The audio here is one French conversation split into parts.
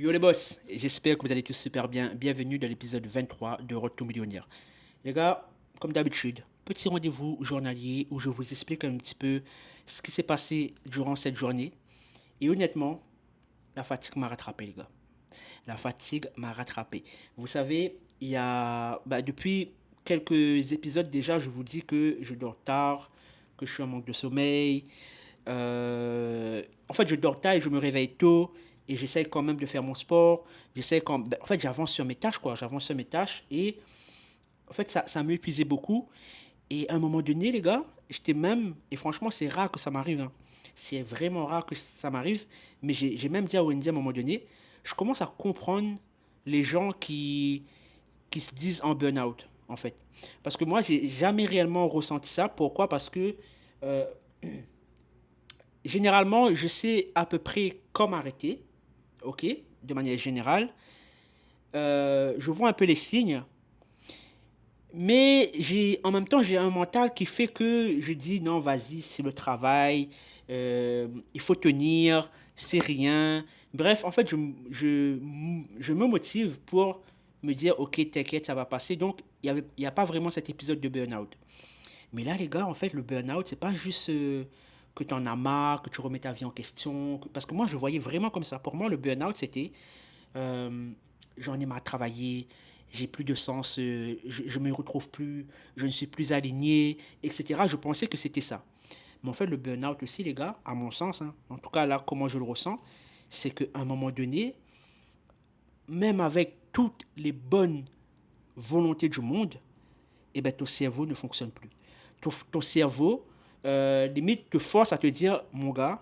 Yo les boss, j'espère que vous allez tous super bien. Bienvenue dans l'épisode 23 de Road to Millionnaire. Les gars, comme d'habitude, petit rendez-vous journalier où je vous explique un petit peu ce qui s'est passé durant cette journée. Et honnêtement, la fatigue m'a rattrapé, les gars. La fatigue m'a rattrapé. Vous savez, depuis quelques épisodes déjà, je vous dis que je dors tard, que je suis en manque de sommeil. En fait, je dors tard et je me réveille tôt. Et j'essaie quand même de faire mon sport. En fait, j'avance sur mes tâches, quoi. J'avance sur mes tâches. Et en fait, ça m'épuisait beaucoup. Et à un moment donné, les gars, j'étais même. Et franchement, c'est rare que ça m'arrive, hein. C'est vraiment rare que ça m'arrive. Mais j'ai même dit à Wendy à un moment donné, je commence à comprendre les gens qui se disent en burn-out, en fait. Parce que moi, j'ai jamais réellement ressenti ça. Pourquoi? Parce que euh, généralement, je sais à peu près comment arrêter, ok, de manière générale. Je vois un peu les signes, mais en même temps, j'ai un mental qui fait que je dis non, vas-y, c'est le travail, il faut tenir, c'est rien. Bref, en fait, je me motive pour me dire, ok, t'inquiète, ça va passer. Donc, il y a pas vraiment cet épisode de burn-out. Mais là, les gars, en fait, le burn-out, c'est pas juste que tu en as marre, que tu remets ta vie en question. Parce que moi, je le voyais vraiment comme ça. Pour moi, le burn-out, c'était euh, j'en ai marre de travailler, j'ai plus de sens, je me retrouve plus, je ne suis plus aligné, etc. Je pensais que c'était ça. Mais en fait, le burn-out aussi, les gars, à mon sens, hein, en tout cas là, comment je le ressens, c'est qu'à un moment donné, même avec toutes les bonnes volontés du monde, eh ben, ton cerveau ne fonctionne plus. Ton cerveau, limite, te force à te dire, mon gars,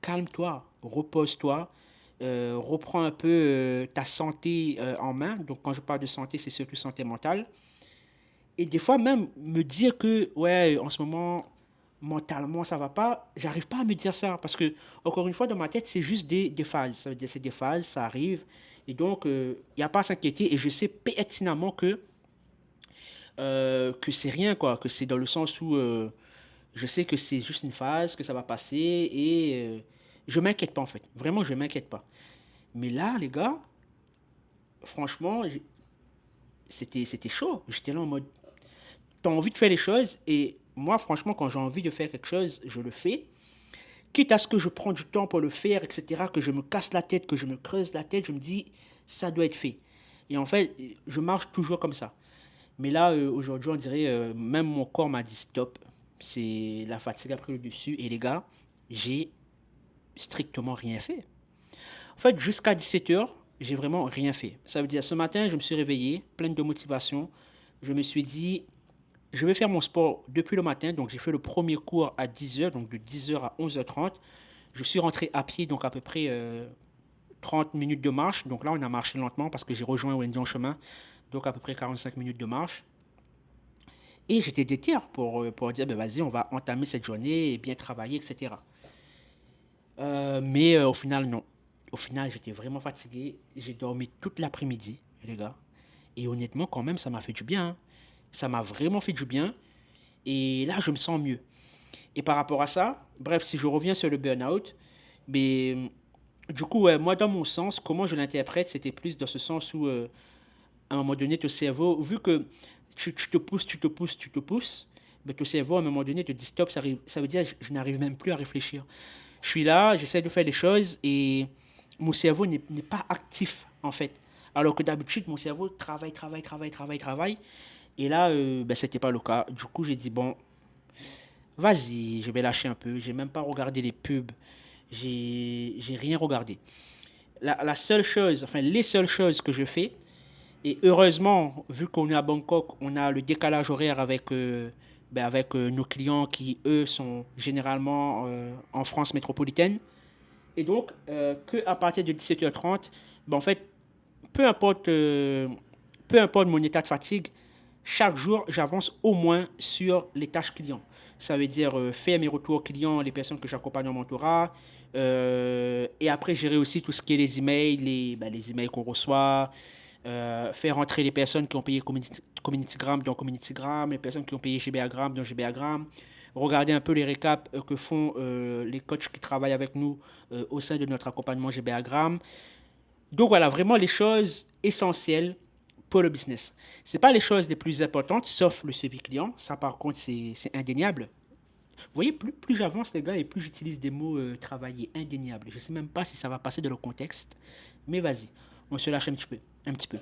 calme-toi, repose-toi, reprends un peu ta santé en main. Donc, quand je parle de santé, c'est surtout santé mentale. Et des fois, même me dire que, ouais, en ce moment, mentalement, ça va pas, j'arrive pas à me dire ça. Parce que, encore une fois, dans ma tête, c'est juste des phases. Ça veut dire, c'est des phases, ça arrive. Et donc, il n'y a pas à s'inquiéter. Et je sais pertinemment que c'est rien, quoi. Que c'est dans le sens où je sais que c'est juste une phase, que ça va passer. Et je m'inquiète pas, en fait. Vraiment, je m'inquiète pas. Mais là, les gars, franchement, c'était chaud. J'étais là en mode, t'as envie de faire les choses. Et moi, franchement, quand j'ai envie de faire quelque chose, je le fais. Quitte à ce que je prends du temps pour le faire, etc., que je me casse la tête, que je me creuse la tête, je me dis, ça doit être fait. Et en fait, je marche toujours comme ça. Mais là, aujourd'hui, on dirait, même mon corps m'a dit stop. C'est la fatigue a pris le dessus. Et les gars, j'ai strictement rien fait. En fait, jusqu'à 17 heures, j'ai vraiment rien fait. Ça veut dire, ce matin, je me suis réveillé, plein de motivation. Je me suis dit, je vais faire mon sport depuis le matin. Donc, j'ai fait le premier cours à 10 heures, donc de 10 heures à 11h30. Je suis rentré à pied, donc à peu près 30 minutes de marche. Donc là, on a marché lentement parce que j'ai rejoint Wendy en chemin. Donc à peu près 45 minutes de marche. Et j'étais déter pour dire, ben vas-y, on va entamer cette journée et bien travailler, etc. Mais au final, non. Au final, j'étais vraiment fatigué. J'ai dormi toute l'après-midi, les gars. Et honnêtement, quand même, ça m'a fait du bien, hein. Ça m'a vraiment fait du bien. Et là, je me sens mieux. Et par rapport à ça, bref, si je reviens sur le burn-out, mais du coup, ouais, moi, dans mon sens, comment je l'interprète, c'était plus dans ce sens où, à un moment donné, ton cerveau, vu que tu te pousses, tu te pousses, tu te pousses, mais ton cerveau, à un moment donné, te dit stop, ça veut dire je n'arrive même plus à réfléchir. Je suis là, j'essaie de faire des choses et mon cerveau n'est pas actif, en fait. Alors que d'habitude, mon cerveau travaille, travaille, travaille, travaille, travaille. Et là, ben, c'était pas le cas. Du coup, j'ai dit, bon, vas-y, je vais lâcher un peu. J'ai même pas regardé les pubs. J'ai rien regardé. La seule chose, enfin, les seules choses que je fais, et heureusement, vu qu'on est à Bangkok, on a le décalage horaire avec nos clients qui, eux, sont généralement en France métropolitaine. Et donc, que à partir de 17h30, ben, en fait, peu importe, euh, peu importe mon état de fatigue, chaque jour, j'avance au moins sur les tâches clients. Ça veut dire faire mes retours clients, les personnes que j'accompagne en mentorat. Et après, gérer aussi tout ce qui est les emails, les emails qu'on reçoit. Faire rentrer les personnes qui ont payé CommunityGram dans CommunityGram, les personnes qui ont payé GBAgram dans GBAgram. Regarder un peu les récaps que font les coachs qui travaillent avec nous au sein de notre accompagnement GBAgram. Donc voilà, vraiment les choses essentielles pour le business. Ce n'est pas les choses les plus importantes, sauf le suivi client. Ça, par contre, c'est indéniable. Vous voyez, plus j'avance, les gars, et plus j'utilise des mots travailler, indéniable. Je ne sais même pas si ça va passer dans le contexte. Mais vas-y, on se lâche un petit peu. Un petit peu.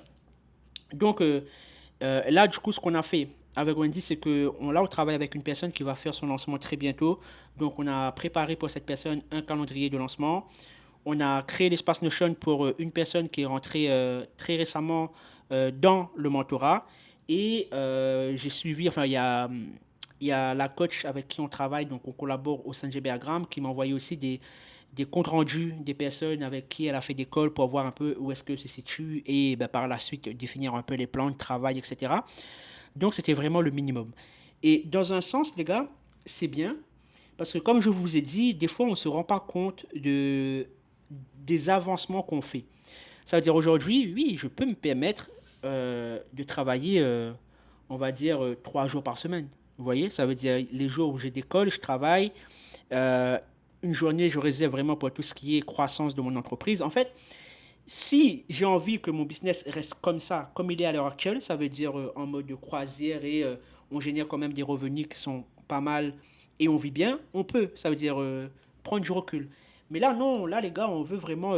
Donc là, du coup, ce qu'on a fait avec Wendy, c'est que là, on travaille avec une personne qui va faire son lancement très bientôt. Donc, on a préparé pour cette personne un calendrier de lancement. On a créé l'espace Notion pour une personne qui est rentrée très récemment dans le mentorat. Et j'ai suivi, enfin, il y a la coach avec qui on travaille, donc on collabore au sein de GBAgram, qui m'a envoyé aussi des comptes rendus des personnes avec qui elle a fait des calls pour voir un peu où est-ce que se situe et ben, par la suite définir un peu les plans de travail, etc. Donc c'était vraiment le minimum. Et dans un sens, les gars, c'est bien parce que comme je vous ai dit, des fois on ne se rend pas compte des avancements qu'on fait. Ça veut dire aujourd'hui, oui, je peux me permettre de travailler, on va dire, 3 jours par semaine. Vous voyez, ça veut dire les jours où j'ai des calls, je travaille. Euh, une journée, je réserve vraiment pour tout ce qui est croissance de mon entreprise. En fait, si j'ai envie que mon business reste comme ça, comme il est à l'heure actuelle, ça veut dire en mode de croisière et on génère quand même des revenus qui sont pas mal et on vit bien, on peut. Ça veut dire prendre du recul. Mais là, non, là, les gars, on veut vraiment.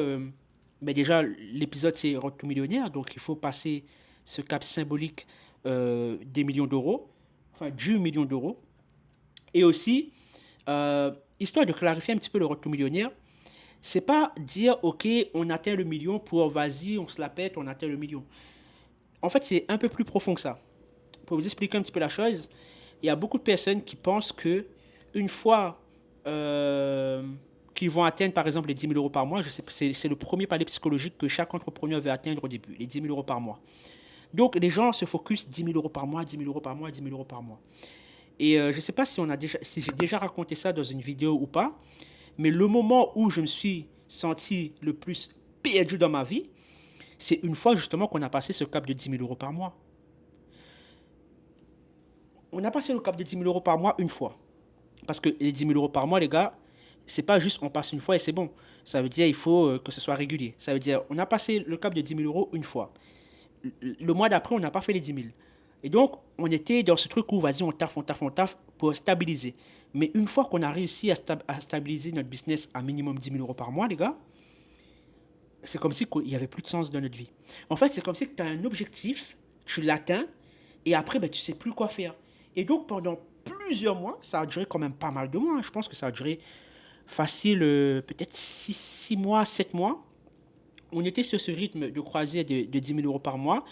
Mais déjà, l'épisode, c'est Road to Millionnaire, donc il faut passer ce cap symbolique des millions d'euros, enfin du million d'euros. Et aussi, histoire de clarifier un petit peu le Road to Millionnaire, c'est pas dire, OK, on atteint le million pour vas-y, on se la pète, on atteint le million. En fait, c'est un peu plus profond que ça. Pour vous expliquer un petit peu la chose, il y a beaucoup de personnes qui pensent que une fois qu'ils vont atteindre, par exemple, les 10 000 euros par mois, c'est le premier palier psychologique que chaque entrepreneur veut atteindre au début, les 10 000 euros par mois. Donc, les gens se focusent 10 000 euros par mois, 10 000 euros par mois, 10 000 euros par mois. Et je ne sais pas si j'ai déjà raconté ça dans une vidéo ou pas, mais le moment où je me suis senti le plus perdu dans ma vie, c'est une fois justement qu'on a passé ce cap de 10 000 euros par mois. On a passé le cap de 10 000 euros par mois une fois. Parce que les 10 000 euros par mois, les gars, c'est pas juste on passe une fois et c'est bon. Ça veut dire il faut que ce soit régulier. Ça veut dire on a passé le cap de 10 000 euros une fois. Le mois d'après, on n'a pas fait les 10 000. Et donc, on était dans ce truc où, vas-y, on taffe pour stabiliser. Mais une fois qu'on a réussi à stabiliser notre business à minimum 10 000 euros par mois, les gars, c'est comme si il n'y avait plus de sens dans notre vie. En fait, c'est comme si tu as un objectif, tu l'atteins, et après, ben, tu ne sais plus quoi faire. Et donc, pendant plusieurs mois, ça a duré quand même pas mal de mois. Je pense que ça a duré facile, peut-être 6 mois, 7 mois. On était sur ce rythme de croisière de 10 000 euros par mois.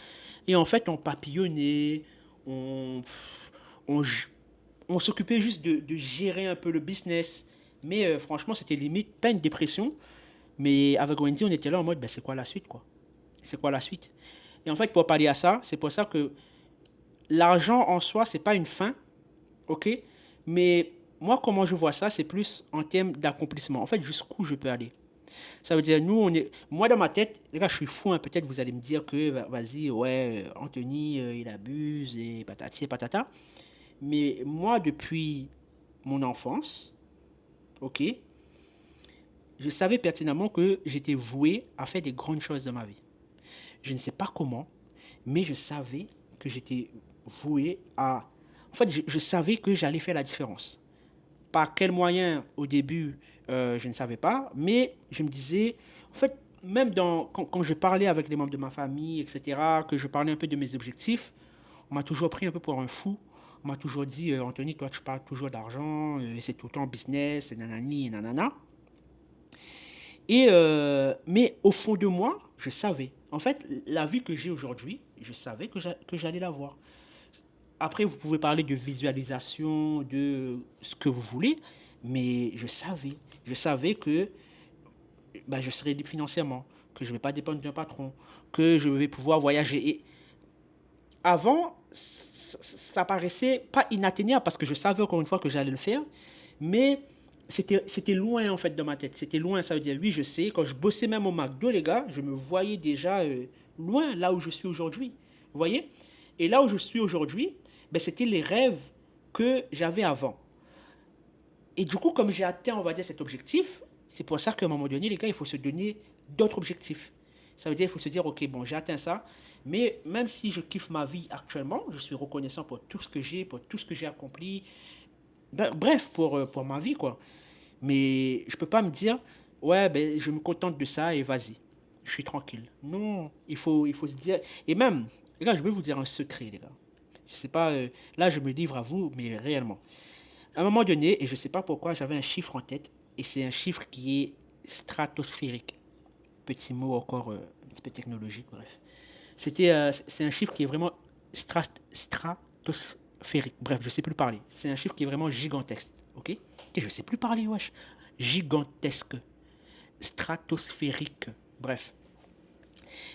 Et en fait, on papillonnait, on, on, on s'occupait juste de gérer un peu le business. Mais franchement, c'était limite pas une dépression. Mais avec Wendy, on était là en mode, ben, c'est quoi la suite, quoi? C'est quoi la suite? Et en fait, pour parler à ça, c'est pour ça que l'argent en soi, c'est pas une fin, ok? Mais moi, comment je vois ça, c'est plus en termes d'accomplissement. En fait, jusqu'où je peux aller. Ça veut dire, nous, moi, dans ma tête, les gars, je suis fou, hein, peut-être vous allez me dire que, vas-y, ouais, Anthony, il abuse, et patati et patata. Mais moi, depuis mon enfance, ok, je savais pertinemment que j'étais voué à faire des grandes choses dans ma vie. Je ne sais pas comment, mais je savais que j'étais voué à... En fait, je savais que j'allais faire la différence. Par quels moyens, au début, je ne savais pas, mais je me disais, en fait, même quand je parlais avec les membres de ma famille, etc., que je parlais un peu de mes objectifs, on m'a toujours pris un peu pour un fou. On m'a toujours dit, Anthony, toi, tu parles toujours d'argent, c'est tout le temps business, et nanani, et nanana. Mais au fond de moi, je savais. En fait, la vie que j'ai aujourd'hui, je savais que j'allais l'avoir. Après, vous pouvez parler de visualisation, de ce que vous voulez, mais je savais. Je savais que bah, je serais libre financièrement, que je ne vais pas dépendre d'un patron, que je vais pouvoir voyager. Et avant, ça paraissait pas inatteignable parce que je savais encore une fois que j'allais le faire, mais c'était loin en fait dans ma tête. C'était loin, ça veut dire oui, je sais. Quand je bossais même au McDo, les gars, je me voyais déjà loin là où je suis aujourd'hui. Vous voyez? Et là où je suis aujourd'hui, ben, c'était les rêves que j'avais avant. Et du coup, comme j'ai atteint, on va dire, cet objectif, c'est pour ça qu'à un moment donné, les gars, il faut se donner d'autres objectifs. Ça veut dire qu'il faut se dire, ok, bon, j'ai atteint ça, mais même si je kiffe ma vie actuellement, je suis reconnaissant pour tout ce que j'ai, pour tout ce que j'ai accompli, ben, bref, pour ma vie, quoi. Mais je peux pas me dire, ouais, ben, je me contente de ça et vas-y, je suis tranquille. Non, il faut se dire, et même, les gars, je vais vous dire un secret, les gars. Je sais pas, là, je me livre à vous, mais réellement. À un moment donné, et je sais pas pourquoi, j'avais un chiffre en tête, et c'est un chiffre qui est stratosphérique. Petit mot encore un petit peu technologique, bref. C'est un chiffre qui est vraiment stratosphérique. Bref, je sais plus parler. C'est un chiffre qui est vraiment gigantesque, ok? Et je sais plus parler, wesh. Gigantesque, stratosphérique. Bref.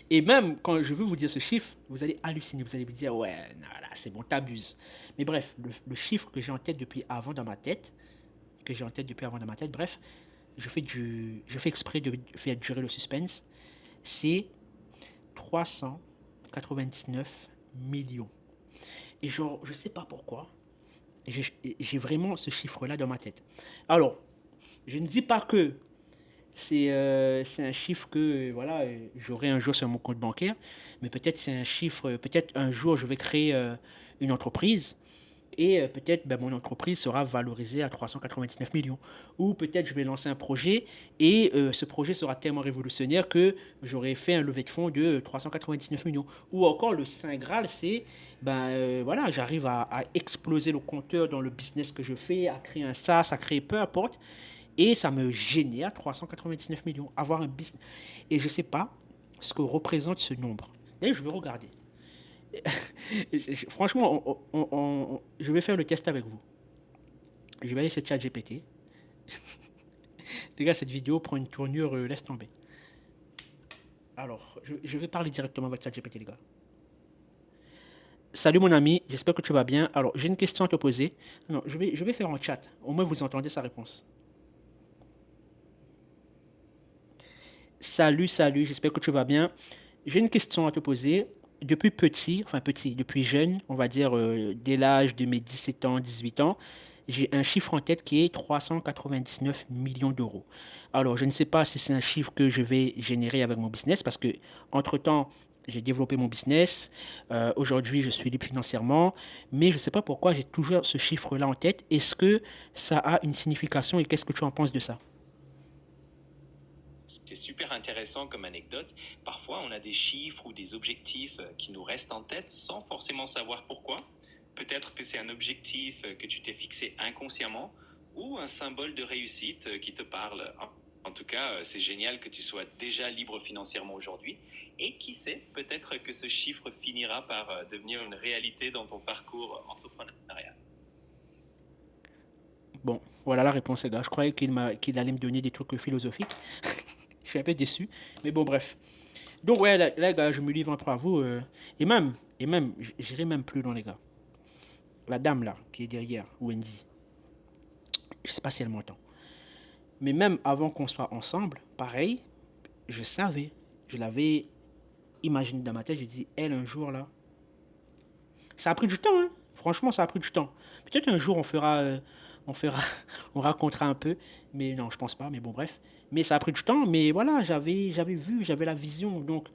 Et même quand je veux vous dire ce chiffre, vous allez halluciner. Vous allez me dire, ouais, non, là, c'est bon, t'abuses. Mais bref, le chiffre que j'ai en tête depuis avant dans ma tête, bref, je fais exprès de faire durer le suspense, c'est 399 millions. Et genre, je sais pas pourquoi, j'ai vraiment ce chiffre-là dans ma tête. Alors, je ne dis pas que c'est un chiffre que voilà, j'aurai un jour sur mon compte bancaire, mais peut-être c'est un chiffre, peut-être un jour je vais créer une entreprise et peut-être ben, mon entreprise sera valorisée à 399 millions. Ou peut-être je vais lancer un projet et ce projet sera tellement révolutionnaire que j'aurai fait un levée de fonds de 399 millions. Ou encore le Saint Graal, c'est ben voilà, j'arrive à exploser le compteur dans le business que je fais, à créer un SaaS, à créer peu importe. Et ça me génère 399 millions. Avoir un business. Et je ne sais pas ce que représente ce nombre. D'ailleurs, je vais regarder. Franchement, je vais faire le test avec vous. Je vais aller sur ChatGPT. Les gars, cette vidéo prend une tournure, laisse tomber. Alors, je vais parler directement avec ChatGPT, les gars. Salut mon ami, j'espère que tu vas bien. Alors, j'ai une question à te poser. Non, je vais faire en chat. Au moins, vous entendez sa réponse. Salut, salut, j'espère que tu vas bien. J'ai une question à te poser. Depuis petit, enfin petit, depuis jeune, on va dire dès l'âge de mes 17 ans, 18 ans, j'ai un chiffre en tête qui est 399 millions d'euros. Alors, je ne sais pas si c'est un chiffre que je vais générer avec mon business parce que, entre-temps, j'ai développé mon business. Aujourd'hui, je suis libre financièrement, mais je ne sais pas pourquoi j'ai toujours ce chiffre-là en tête. Est-ce que ça a une signification et qu'est-ce que tu en penses de ça? C'est super intéressant comme anecdote. Parfois, on a des chiffres ou des objectifs qui nous restent en tête sans forcément savoir pourquoi. Peut-être que c'est un objectif que tu t'es fixé inconsciemment ou un symbole de réussite qui te parle. En tout cas, c'est génial que tu sois déjà libre financièrement aujourd'hui. Et qui sait, peut-être que ce chiffre finira par devenir une réalité dans ton parcours entrepreneurial. Bon, voilà la réponse, les gars. Je croyais qu'il allait me donner des trucs philosophiques. Je suis un peu déçu. Mais bon, bref. Donc, ouais, là, les gars, je me livre un peu à vous. Et même, j'irai même plus loin, les gars. La dame, là, qui est derrière, Wendy, je sais pas si elle m'entend. Mais même avant qu'on soit ensemble, pareil, je savais. Je l'avais imaginé dans ma tête. J'ai dit, elle, un jour, là. Ça a pris du temps, hein. Franchement, ça a pris du temps. Peut-être un jour, on fera, on racontera un peu. Mais non, je pense pas. Mais bon, bref. Mais ça a pris du temps. Mais voilà, j'avais vu, j'avais la vision. Donc,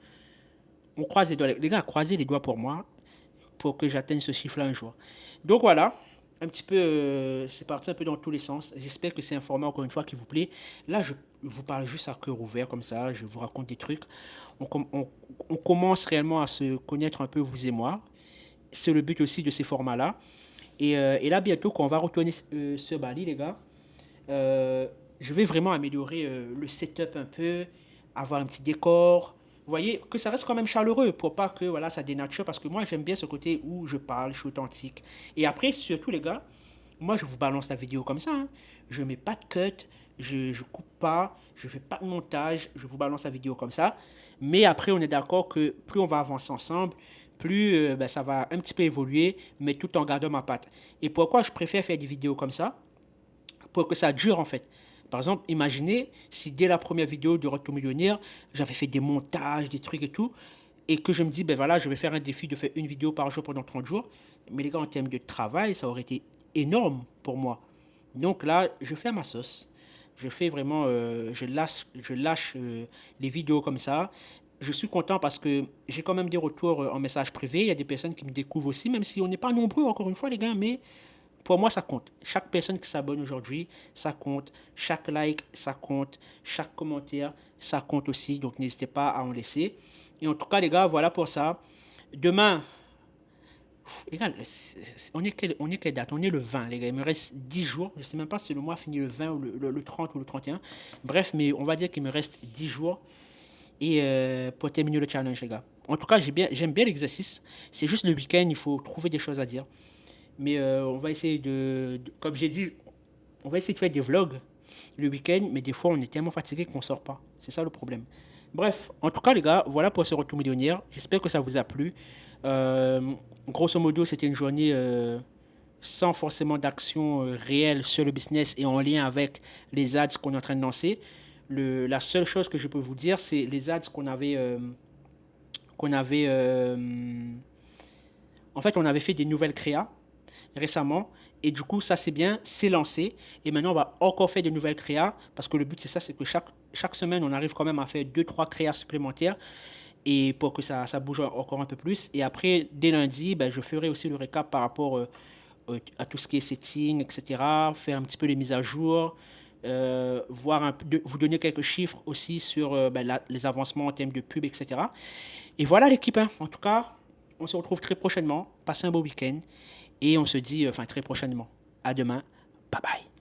on croise les doigts. Les gars, croisez les doigts pour moi, pour que j'atteigne ce chiffre-là un jour. Donc voilà, un petit peu, c'est parti un peu dans tous les sens. J'espère que c'est un format, encore une fois, qui vous plaît. Là, je vous parle juste à cœur ouvert, comme ça, je vous raconte des trucs. On commence réellement à se connaître un peu, vous et moi. C'est le but aussi de ces formats-là. Et là, bientôt, quand on va retourner sur Bali, les gars, je vais vraiment améliorer le setup un peu, avoir un petit décor. Vous voyez, que ça reste quand même chaleureux pour pas que voilà, ça dénature. Parce que moi, j'aime bien ce côté où je parle, je suis authentique. Et après, surtout, les gars, moi, je vous balance la vidéo comme ça, hein. Je mets pas de cut, je coupe pas, je fais pas de montage, je vous balance la vidéo comme ça. Mais après, on est d'accord que plus on va avancer ensemble, plus ben, ça va un petit peu évoluer, mais tout en gardant ma patte. Et pourquoi je préfère faire des vidéos comme ça? Pour que ça dure en fait. Par exemple, imaginez si dès la première vidéo de Retour Millionnaire, j'avais fait des montages, des trucs et tout, et que je me dis, ben voilà, je vais faire un défi de faire une vidéo par jour pendant 30 jours. Mais les gars, en termes de travail, ça aurait été énorme pour moi. Donc là, je fais à ma sauce. Je fais vraiment, je lâche les vidéos comme ça. je suis content parce que j'ai quand même des retours en message privé. Il y a des personnes qui me découvrent aussi, même si on n'est pas nombreux, encore une fois, les gars, mais pour moi, ça compte. Chaque personne qui s'abonne aujourd'hui, ça compte. Chaque like, ça compte. Chaque commentaire, ça compte aussi. Donc, n'hésitez pas à en laisser. Et en tout cas, les gars, voilà pour ça. Demain, les gars, on est quelle date? On est le 20, les gars. Il me reste 10 jours. Je ne sais même pas si le mois finit le 20 ou le 30 ou le 31. Bref, mais on va dire qu'il me reste 10 jours et pour terminer le challenge, les gars. En tout cas, j'aime bien l'exercice. C'est juste le week-end, il faut trouver des choses à dire. Mais on va essayer comme j'ai dit, on va essayer de faire des vlogs le week-end, mais des fois on est tellement fatigué qu'on sort pas. C'est ça le problème. Bref, en tout cas les gars, voilà pour ce retour millionnaire. J'espère que ça vous a plu. Euh, Grosso modo, c'était une journée sans forcément d'action réelle sur le business et en lien avec les ads qu'on est en train de lancer. La seule chose que je peux vous dire, c'est les ads qu'on avait en fait, on avait fait des nouvelles créas récemment. Et du coup, ça c'est bien, c'est lancé. Et maintenant, on va encore faire de nouvelles créas. Parce que le but, c'est ça, c'est que chaque semaine, on arrive quand même à faire deux trois créas supplémentaires. Et pour que ça bouge encore un peu plus. Et après, dès lundi, ben, je ferai aussi le récap par rapport à tout ce qui est setting, etc. Faire un petit peu les mises à jour. Voir vous donner quelques chiffres aussi sur ben, les avancements en termes de pub, etc. Et voilà l'équipe, hein. En tout cas, on se retrouve très prochainement. Passez un beau week-end. Et on se dit, enfin très prochainement. À demain. Bye bye.